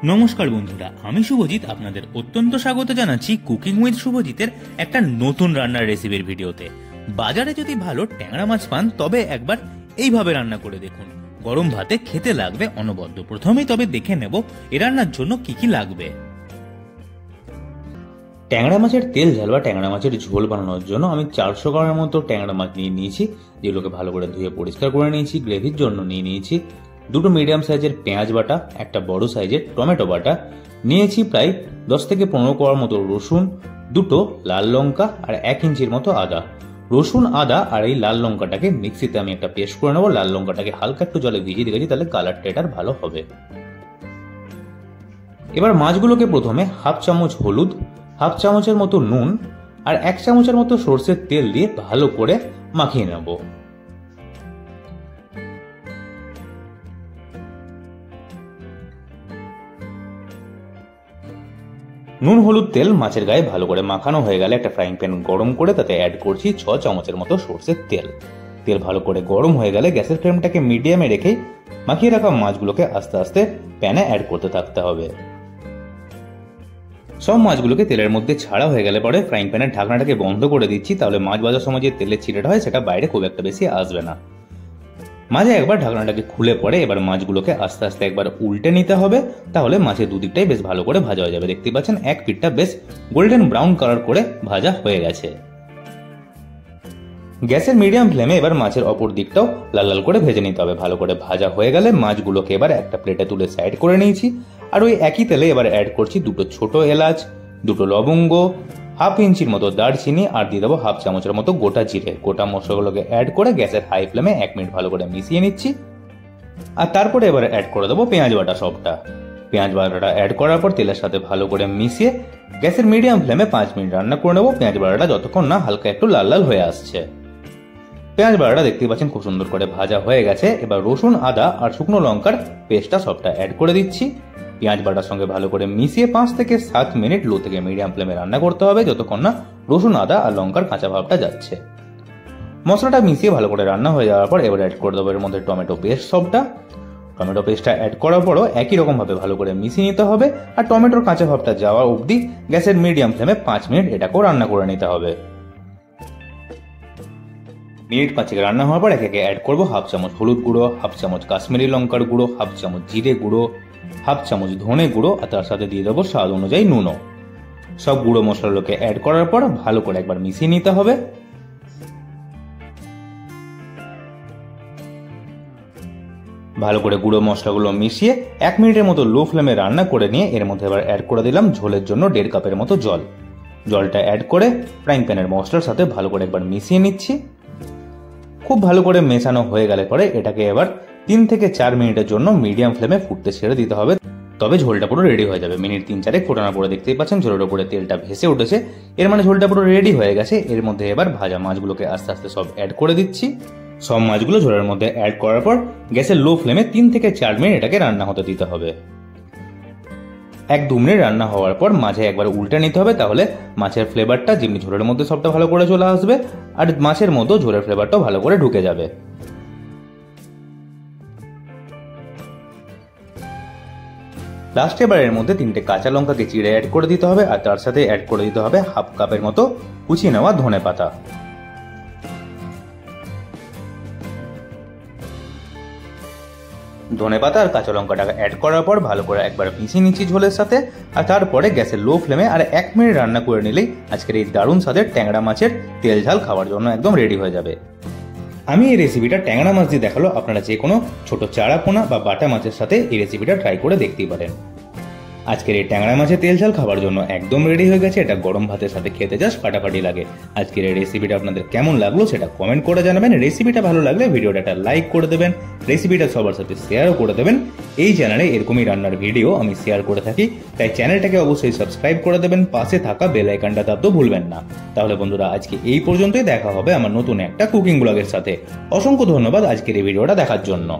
নমস্কার বন্ধুরা, আমি শুভজিৎ আপনাদের অত্যন্ত স্বাগত জানাচ্ছি কুকিং উইথ শুভজিতের একটা নতুন রান্নার রেসিপির ভিডিওতে। বাজারে যদি ভালো ট্যাংরা মাছ পান তবে একবার এইভাবে রান্না করে দেখুন, গরম ভাতে খেতে লাগবে অনবদ্য। প্রথমেই তবে দেখে নেব এ রান্নার জন্য কি কি লাগবে। ট্যাংরা মাছের তেল ঝাল বা ট্যাংরা মাছের ঝোল বানানোর জন্য আমি 400 গ্রামের মতো ট্যাংরা মাছ নিয়ে নিয়েছি, যেগুলোকে ভালো করে ধুয়ে পরিষ্কার করে নিয়েছি। গ্রেভির জন্য নিয়ে নিয়েছি দুটো মিডিয়াম সাইজের পেঁয়াজ বাটা, একটা বড় সাইজের টমেটো বাটা, নিয়েছি প্রায় 10 থেকে 15 কোয়ার মতো রসুন, দুটো লাল লঙ্কা আর 1 ইঞ্চির মতো আদা। রসুন, আদা আর এই লাল লঙ্কাটাকে মিক্সিতে আমি একটা পেস্ট করে নেবো। লাল লঙ্কাটাকে হালকা একটু জলে ভিজিয়ে দিয়েছি, তাহলে কালারটা এটার ভালো হবে। এবার মাছগুলোকে প্রথমে হাফ চামচ হলুদ, হাফ চামচের মতো নুন আর 1 চামচের মতো সর্ষের তেল দিয়ে ভালো করে মাখিয়ে নেব। নুন, হলুদ, তেল মাছের গায়ে ভালো করে মাখানো হয়ে গেলে একটা ফ্রাইং প্যান গরম করে তাতে অ্যাড করছি 6 চামচের মতো সর্ষের তেল। তেল ভালো করে গরম হয়ে গেলে গ্যাসের ফ্লেমটাকে মিডিয়ামে রেখে মাখিয়ে রাখা মাছগুলোকে আস্তে আস্তে প্যানে অ্যাড করতে থাকতে হবে। সব মাছগুলোকে তেলের মধ্যে ছাড়া হয়ে গেলে পরে ফ্রাইং প্যানের ঢাকনাটাকে বন্ধ করে দিচ্ছি, তাহলে মাছ ভাজার সময় যে তেলের ছিটেটা হয় সেটা বাইরে খুব একটা বেশি আসবে না। মাঝে একবার ঢাকনাটাকে খুলে পরে এবার মাছগুলোকে আস্তে আস্তে একবার উল্টে নিতে হবে, তাহলে মাছের দুদিকটাই বেশ ভালো করে ভাজা হয়ে যাবে। দেখতে পাচ্ছেন এক পিঠটা বেশ গোল্ডেন ব্রাউন কালার করে ভাজা হয়ে গেছে। গ্যাসের মিডিয়াম ফ্লেমে এবার মাছের অপর দিকটাও লাল লাল করে ভেজে নিতে হবে। ভালো করে ভাজা হয়ে গেলে মাছগুলোকে এবার একটা প্লেটে তুলে সাইড করে নিয়েছি, আর ওই একই তেলে এবার অ্যাড করছি দুটো ছোট এলাচ, দুটো লবঙ্গ, হাফ ইঞ্চির মতো দারচিনি আর দিয়ে দেবো হাফ চামচের মতো গোটা জিরে। গোটা মশলাগুলোকে অ্যাড করে গ্যাসের হাই ফ্লেমে 1 মিনিট ভালো করে মিশিয়ে নিচ্ছি, আর তারপরে এবার অ্যাড করে দেবো পেঁয়াজ বাটা সবটা। পেঁয়াজ বাটাটা অ্যাড করার পর তেলের সাথে ভালো করে মিশিয়ে গ্যাসের মিডিয়াম ফ্লেমে 5 মিনিট রান্না করে নেবো, পেঁয়াজ বাটাটা যতক্ষণ না হালকা একটু লাল লাল হয়ে আসছে। পেঁয়াজ বাটাটা দেখতেই পাচ্ছেন খুব সুন্দর করে ভাজা হয়ে গেছে। এবার রসুন, আদা আর শুকনো লঙ্কার পেস্টটা সবটা অ্যাড করে দিচ্ছি। পেঁয়াজ বাটার সঙ্গে ভালো করে মিশিয়ে 5 থেকে 7 মিনিট লো থেকে মিডিয়াম ফ্লেমে রান্না করতে হবে, যতক্ষণ না রসুন, আদা আর লঙ্কার কাঁচা ভাবটা যাচ্ছে। মশলাটা মিশিয়ে ভালো করে রান্না হয়ে যাওয়ার পর এবার অ্যাড করে দেবো এর মধ্যে টমেটো পেস্ট সবটা। টমেটো পেস্টটা অ্যাড করার পরও একই রকম ভাবে ভালো করে মিশিয়ে নিতে হবে, আর টমেটোর কাঁচা ভাবটা যাওয়া অবধি গ্যাসের মিডিয়াম ফ্লেমে 5 মিনিট এটাকেও রান্না করে নিতে হবে। মিনিট 5 রান্না হওয়ার পর একে অ্যাড করবো হাফ চামচ হলুদ গুঁড়ো, হাফ চামচ কাশ্মীরি লঙ্কার গুঁড়ো, হাফ চামচ জিরে গুঁড়ো, হাফ চামচ ধনে গুঁড়ো আর তার সাথে দিয়ে দেবো স্বাদ অনুযায়ী নুনও। সব গুঁড়ো মশলাগুলোকে অ্যাড করার পর ভালো করে একবার মিশিয়ে নিতে হবে। ভালো করে গুঁড়ো মশলাগুলো মিশিয়ে 1 মিনিটের মতো লো ফ্লেমে রান্না করে নিয়ে এর মধ্যে এবার অ্যাড করে দিলাম ঝোলের জন্য 1.5 কাপের মতো জল। জলটা অ্যাড করে ফ্রাইং প্যানের মশলার সাথে ভালো করে একবার মিশিয়ে নিচ্ছি। খুব ভালো করে মেশানো হয়ে গেলে পরে এটাকে এবার 3 থেকে 4 মিনিটের জন্য মিডিয়াম ফ্লেমে ফুটতে ছেড়ে দিতে হবে, তবে ঝোলটা পুরো রেডি হয়ে যাবে। মিনিট 3-4 ফোটানোর পরে দেখতেই পাচ্ছেন ঝোলের উপরে তেলটা ভেসে উঠেছে, এর মানে ঝোলটা পুরো রেডি হয়ে গেছে। এর মধ্যে এবার ভাজা মাছগুলোকে আস্তে আস্তে সব অ্যাড করে দিচ্ছি। সব মাছগুলো ঝোলের মধ্যে অ্যাড করার পর গ্যাসের লো ফ্লেমে 3 থেকে 4 মিনিট এটাকে রান্না হতে দিতে হবে। 1-2 মিনিট রান্না হওয়ার পর মাঝে একবার উল্টে নিতে হবে, তাহলে মাছের ফ্লেভারটা যেমনি ঝোলের মধ্যে সবটা ভালো করে চলে আসবে আর মাছের মধ্যে ঝোলের ফ্লেভারটাও ভালো করে ঢুকে যাবে। লাস্টে এবার এর মধ্যে 3টে কাঁচা লঙ্কাকে চিড়ে অ্যাড করে দিতে হবে, আর তার সাথে অ্যাড করে দিতে হবে হাফ কাপের মতো কুচিয়ে নেওয়া ধনে পাতা। ধনে পাতা আর কাঁচা লঙ্কাটাকে অ্যাড করার পর ভালো করে একবার মিশিয়ে নিচ্ছি ঝোলের সাথে, আর তারপরে গ্যাসের লো ফ্লেমে আর 1 মিনিট রান্না করে নিলেই আজকের এই দারুণ স্বাদের ট্যাংরা মাছের তেল ঝাল খাওয়ার জন্য একদম রেডি হয়ে যাবে। আমি এই রেসিপিটা ট্যাংরা মাছ দিয়ে দেখালো, আপনারা যে কোনো ছোট চারা পোনা বা বাটা মাছের সাথে এই রেসিপিটা ট্রাই করে দেখতেই পারেন। আজকের এই ট্যাংরা মাছের তেল ঝাল খাবার জন্য একদম রেডি হয়ে গেছে। এটা গরম ভাতের সাথে খেতে জাস্ট ফাটাফাটি লাগে। আজকের এই রেসিপিটা আপনাদের কেমন লাগলো সেটা কমেন্ট করে জানাবেন। রেসিপিটা ভালো লাগলে ভিডিওটা একটা লাইক করে দেবেন, রেসিপিটা সবার সাথে শেয়ারও করে দেবেন। এই চ্যানেলে এরকমই রান্নার ভিডিও আমি শেয়ার করে থাকি, তাই চ্যানেলটাকে অবশ্যই সাবস্ক্রাইব করে দেবেন, পাশে থাকা বেল আইকনটা দাবতেও ভুলবেন না। তাহলে বন্ধুরা আজকে এই পর্যন্তই, দেখা হবে আমার নতুন একটা কুকিং ব্লগের সাথে। অসংখ্য ধন্যবাদ আজকের এই ভিডিওটা দেখার জন্য।